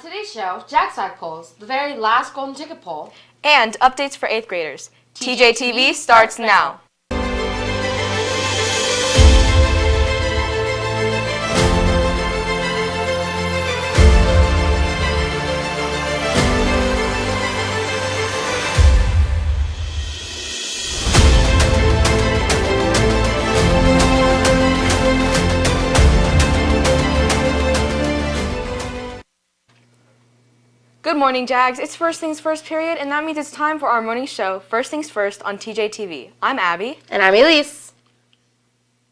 On today's show, Jackstock polls, the very last golden ticket poll, and updates for 8th graders. TJTV starts now. Good morning, Jags. It's First Things First period, and that means it's time for our morning show, First Things First on TJTV. I'm Abby. And I'm Elise.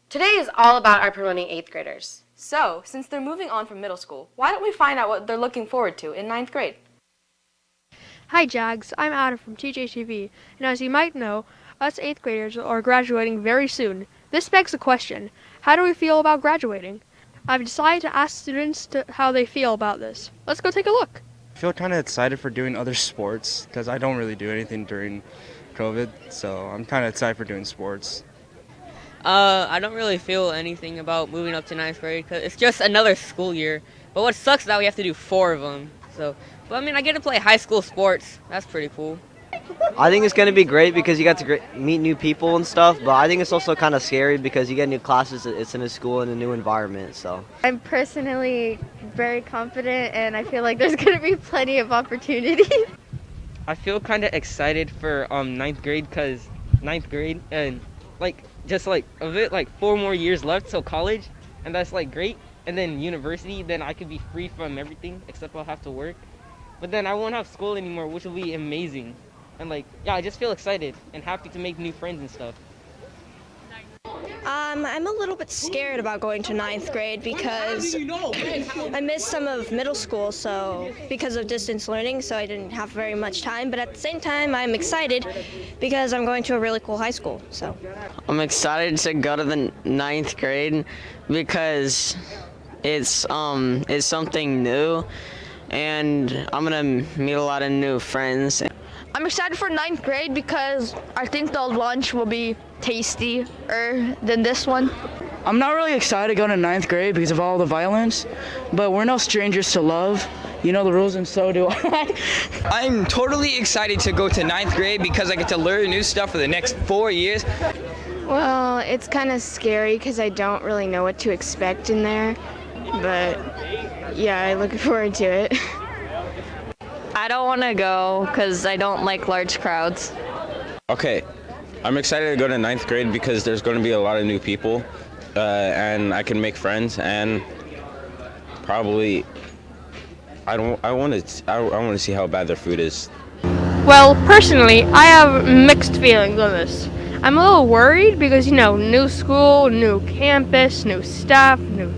Today is all about our promoting 8th graders. So, since they're moving on from middle school, why don't we find out what they're looking forward to in 9th grade? Hi Jags, I'm Adam from TJTV, and as you might know, us 8th graders are graduating very soon. This begs the question, how do we feel about graduating? I've decided to ask students how they feel about this. Let's go take a look. I feel kind of excited for doing other sports because I don't really do anything during COVID, so I'm kind of excited for doing sports. I don't really feel anything about moving up to 9th grade because it's just another school year. But what sucks is that we have to do 4 of them. But I mean, I get to play high school sports. That's pretty cool. I think it's going to be great because you got to meet new people and stuff, but I think it's also kind of scary because you get new classes, it's in a school and a new environment. So I'm personally very confident and I feel like there's going to be plenty of opportunities. I feel kind of excited for 9th grade because 9th grade and just a bit 4 more years left till college, and that's great. And then university, then I could be free from everything except I'll have to work. But then I won't have school anymore, which will be amazing. And I just feel excited and happy to make new friends and stuff. I'm a little bit scared about going to 9th grade because I missed some of middle school, so because of distance learning, so I didn't have very much time. But at the same time, I'm excited because I'm going to a really cool high school. So I'm excited to go to the 9th grade because it's something new, and I'm gonna meet a lot of new friends. I'm excited for 9th grade because I think the lunch will be tastier than this one. I'm not really excited to go to 9th grade because of all the violence, but we're no strangers to love. You know the rules, and so do I. I'm totally excited to go to 9th grade because I get to learn new stuff for the next 4 years. Well, it's kind of scary because I don't really know what to expect in there, but yeah, I look forward to it. I don't want to go because I don't like large crowds. Okay, I'm excited to go to 9th grade because there's going to be a lot of new people, and I can make friends, and probably I want to see how bad their food is. Well, personally, I have mixed feelings on this. I'm a little worried because, new school, new campus, new staff, new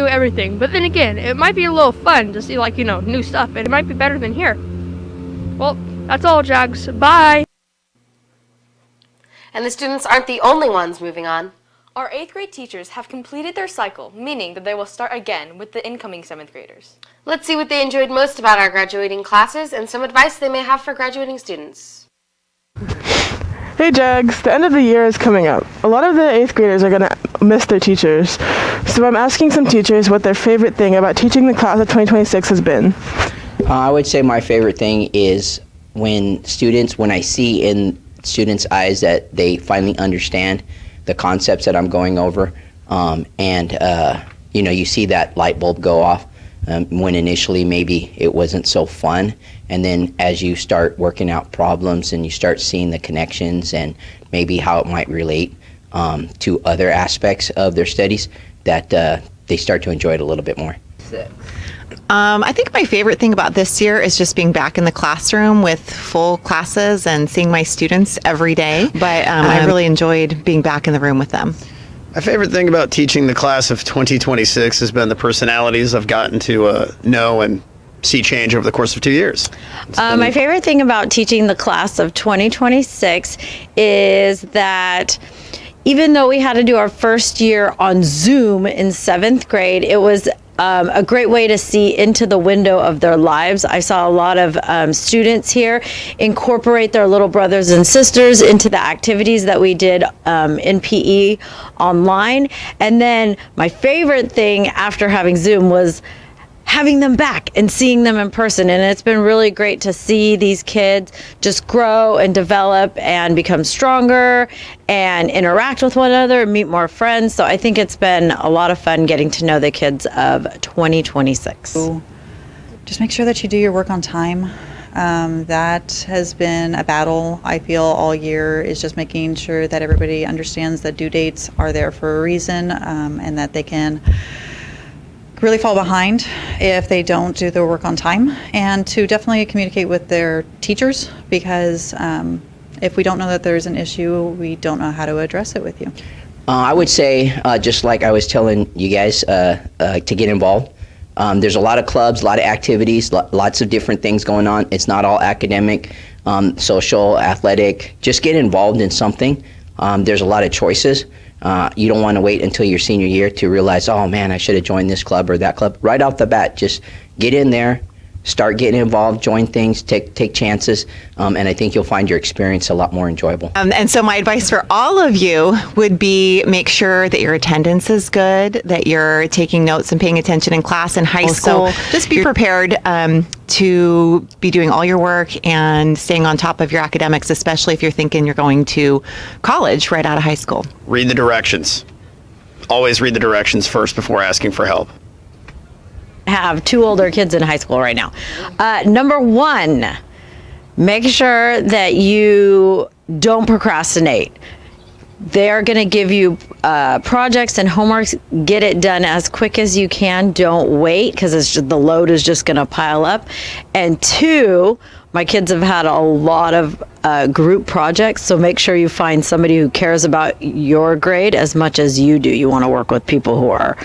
everything. But then again, it might be a little fun to see new stuff, and it might be better than here. Well, that's all, Jags. Bye. And the students aren't the only ones moving on. Our 8th grade teachers have completed their cycle, meaning that they will start again with the incoming 7th graders. Let's see what they enjoyed most about our graduating classes and some advice they may have for graduating students. Hey Jags, the end of the year is coming up. A lot of the 8th graders are going to miss their teachers. So I'm asking some teachers what their favorite thing about teaching the class of 2026 has been. I would say my favorite thing is when I see in students' eyes that they finally understand the concepts that I'm going over, you see that light bulb go off when initially maybe it wasn't so fun, and then as you start working out problems and you start seeing the connections and maybe how it might relate to other aspects of their studies, that they start to enjoy it a little bit more. I think my favorite thing about this year is just being back in the classroom with full classes and seeing my students every day. But I really enjoyed being back in the room with them. My favorite thing about teaching the class of 2026 has been the personalities I've gotten to know and see change over the course of 2 years. My favorite thing about teaching the class of 2026 is that even though we had to do our first year on Zoom in 7th grade, it was a great way to see into the window of their lives. I saw a lot of students here incorporate their little brothers and sisters into the activities that we did in PE online. And then my favorite thing after having Zoom was having them back and seeing them in person. And it's been really great to see these kids just grow and develop and become stronger and interact with one another, meet more friends. So I think it's been a lot of fun getting to know the kids of 2026. Just make sure that you do your work on time. That has been a battle, I feel, all year, is just making sure that everybody understands that due dates are there for a reason, and that they can really fall behind if they don't do their work on time, and to definitely communicate with their teachers, because if we don't know that there's an issue, we don't know how to address it with you. I would say, just like I was telling you guys, to get involved. There's a lot of clubs, a lot of activities, lots of different things going on. It's not all academic, social, athletic. Just get involved in something. There's a lot of choices. You don't want to wait until your senior year to realize, oh man, I should have joined this club or that club. Right off the bat, just get in there, start getting involved, join things, take chances, and I think you'll find your experience a lot more enjoyable. And so my advice for all of you would be make sure that your attendance is good, that you're taking notes and paying attention in class and high school. Just be prepared to be doing all your work and staying on top of your academics, especially if you're thinking you're going to college right out of high school. Read the directions. Always read the directions first before asking for help. Have 2 older kids in high school right now. Number 1, make sure that you don't procrastinate. They're going to give you projects and homeworks. Get it done as quick as you can. Don't wait, because the load is just going to pile up. And 2, my kids have had a lot of group projects, so make sure you find somebody who cares about your grade as much as you do. You want to work with people who are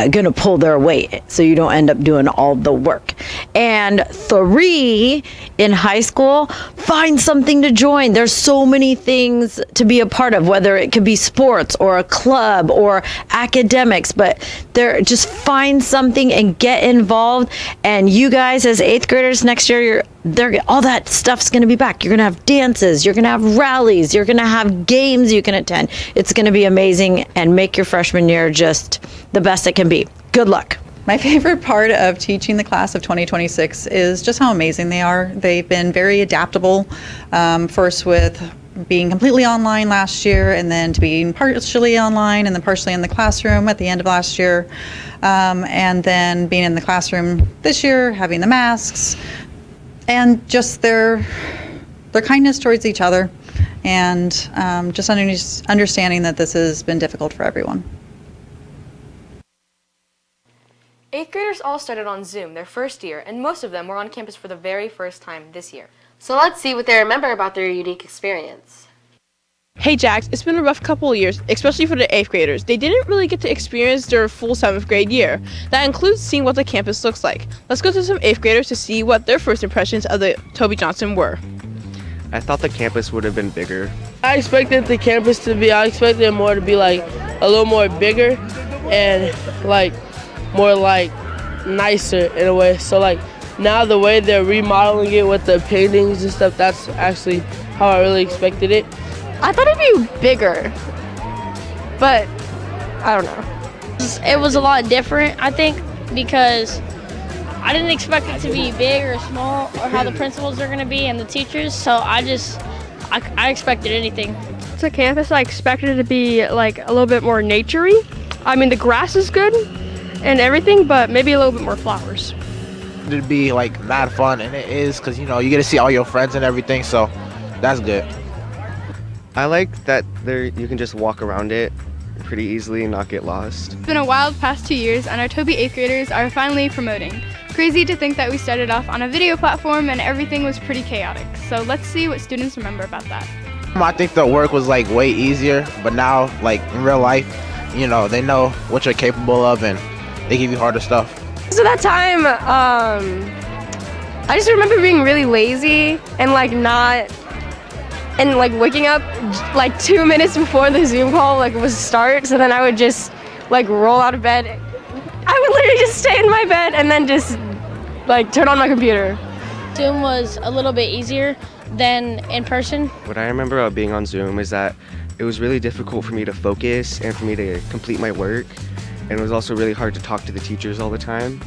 going to pull their weight, so you don't end up doing all the work. And 3, in high school, find something to join. There's so many things to be a part of, whether it could be sports or a club or academics, but just find something and get involved. And you guys as 8th graders next year, all that stuff's going to be back. You're going to have dances, you're going to have rallies, you're going to have games you can attend. It's going to be amazing, and make your freshman year just the best it can be. Good luck. My favorite part of teaching the class of 2026 is just how amazing they are. They've been very adaptable, first with being completely online last year, and then to being partially online and then partially in the classroom at the end of last year, and then being in the classroom this year, having the masks, and just their kindness towards each other, and just understanding that this has been difficult for everyone. 8th graders all started on Zoom their first year, and most of them were on campus for the very first time this year. So let's see what they remember about their unique experience. Hey Jax, it's been a rough couple of years, especially for the 8th graders. They didn't really get to experience their full 7th grade year. That includes seeing what the campus looks like. Let's go to some 8th graders to see what their first impressions of the Toby Johnson were. I thought the campus would have been bigger. I expected it more to be like a little more bigger and like more like nicer in a way. So like now the way they're remodeling it with the paintings and stuff, that's actually how I really expected it. I thought it'd be bigger, but I don't know. It was a lot different, I think, because I didn't expect it to be big or small or how the principals are going to be and the teachers, so I expected anything. It's a campus I expected it to be like a little bit more naturey. I mean, the grass is good and everything, but maybe a little bit more flowers. It'd be like mad fun, and it is, because you get to see all your friends and everything, so that's good. I like that you can just walk around it pretty easily and not get lost. It's been a wild past 2 years, and our Toby 8th graders are finally promoting. Crazy to think that we started off on a video platform and everything was pretty chaotic. So let's see what students remember about that. I think the work was like way easier, but now like in real life, they know what you're capable of and they give you harder stuff. So that time, I just remember being really lazy and waking up like 2 minutes before the Zoom call was start. So then I would just roll out of bed. I would literally just stay in my bed and then just turn on my computer. Zoom was a little bit easier than in person. What I remember about being on Zoom is that it was really difficult for me to focus and for me to complete my work. And it was also really hard to talk to the teachers all the time.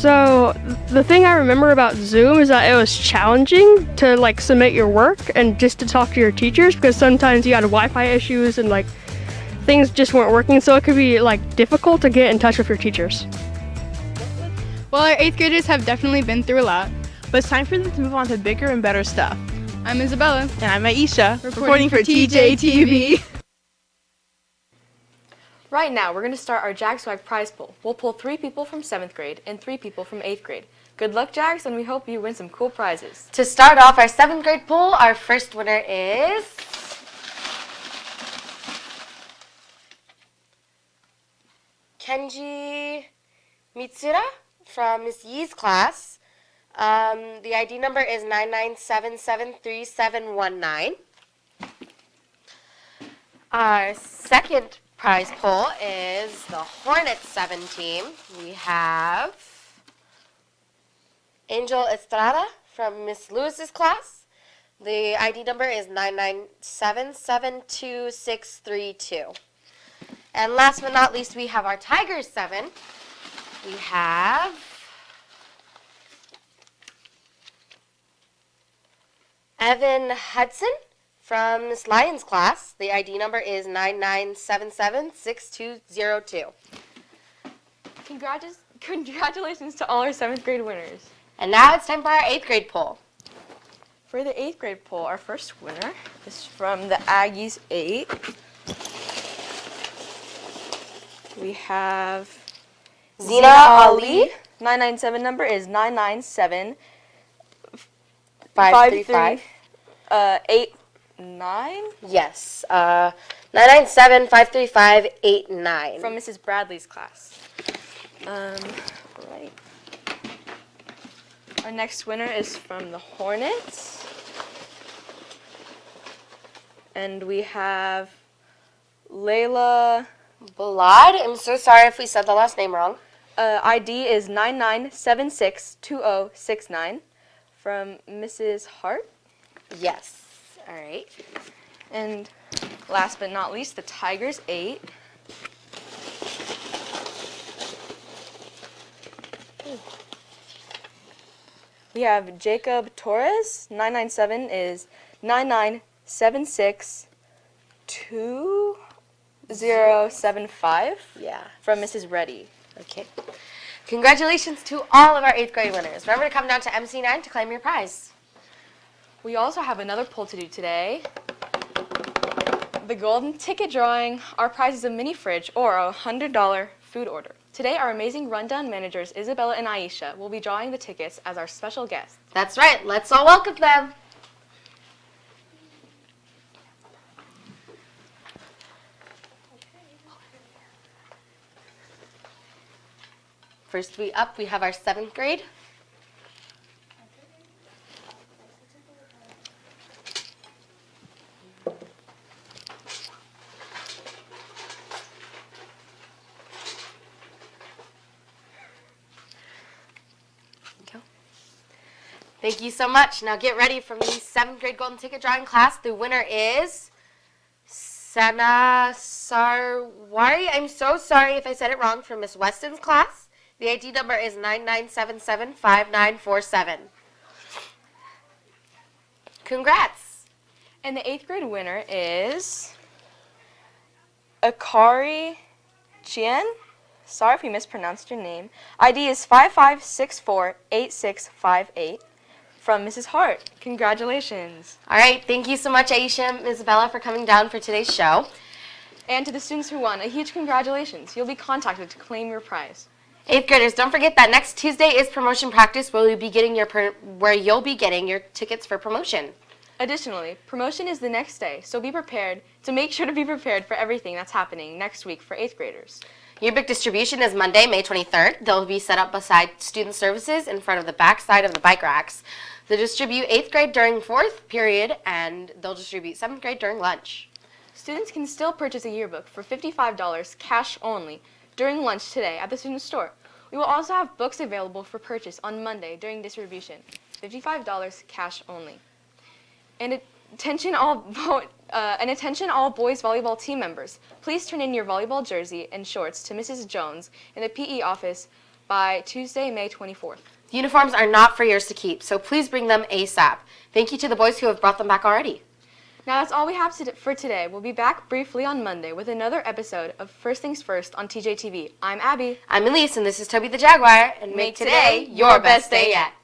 So the thing I remember about Zoom is that it was challenging to like submit your work and just to talk to your teachers because sometimes you had Wi-Fi issues and like things just weren't working, so it could be like difficult to get in touch with your teachers. Well, our 8th graders have definitely been through a lot. But it's time for them to move on to bigger and better stuff. I'm Isabella. And I'm Aisha, reporting for TJTV. Right now, we're going to start our Jag Swag prize pool. We'll pull 3 people from 7th grade and 3 people from 8th grade. Good luck, Jags, and we hope you win some cool prizes. To start off our 7th grade pool, our first winner is Kenji Mitsura from Miss Yee's class. The ID number is 99773719. Our second prize pool is the Hornets 7 team. We have Angel Estrada from Miss Lewis's class. The ID number is 997722632. And last but not least, we have our Tigers 7. We have Evan Hudson from Miss Lyons' class. The ID number is 99776202. Congratulations to all our 7th grade winners. And now it's time for our 8th grade poll. For the 8th grade poll, our first winner is from the Aggies 8. We have Zina Ali. 997 number is 535. 89. Yes. 997-535-89. From Mrs. Bradley's class. Right. Our next winner is from the Hornets. And we have Layla Balad. I'm so sorry if we said the last name wrong. ID is 99762069 from Mrs. Hart. Yes. All right. And last but not least, the Tigers 8. We have Jacob Torres. 997 is 99762075. Yeah. From Mrs. Reddy. Okay. Congratulations to all of our 8th grade winners. Remember to come down to MC9 to claim your prize. We also have another poll to do today. The golden ticket drawing. Our prize is a mini fridge or a $100 food order. Today, our amazing rundown managers, Isabella and Aisha, will be drawing the tickets as our special guests. That's right. Let's all welcome them. First up, we have our 7th grade. Thank you so much. Now get ready from the 7th grade golden ticket drawing class. The winner is Sana Sarwari. I'm so sorry if I said it wrong, from Miss Weston's class. The ID number is 99775947. Congrats. And the 8th grade winner is Akari Chien. Sorry if we mispronounced your name. ID is 55648658 from Mrs. Hart. Congratulations. All right. Thank you so much, Aisha and Isabella, for coming down for today's show. And to the students who won, a huge congratulations. You'll be contacted to claim your prize. 8th graders, don't forget that next Tuesday is promotion practice where you'll be getting your tickets for promotion. Additionally, promotion is the next day, so be prepared to make sure to be prepared for everything that's happening next week for 8th graders. Yearbook distribution is Monday, May 23rd. They'll be set up beside student services in front of the back side of the bike racks. They'll distribute 8th grade during 4th period, and they'll distribute 7th grade during lunch. Students can still purchase a yearbook for $55 cash only during lunch today at the student store. We will also have books available for purchase on Monday during distribution. $55 cash only. And attention all boys volleyball team members. Please turn in your volleyball jersey and shorts to Mrs. Jones in the PE office by Tuesday, May 24th. Uniforms are not for yours to keep, so please bring them ASAP. Thank you to the boys who have brought them back already. Now that's all we have for today. We'll be back briefly on Monday with another episode of First Things First on TJTV. I'm Abby. I'm Elise, and this is Toby the Jaguar, and make today your best day yet.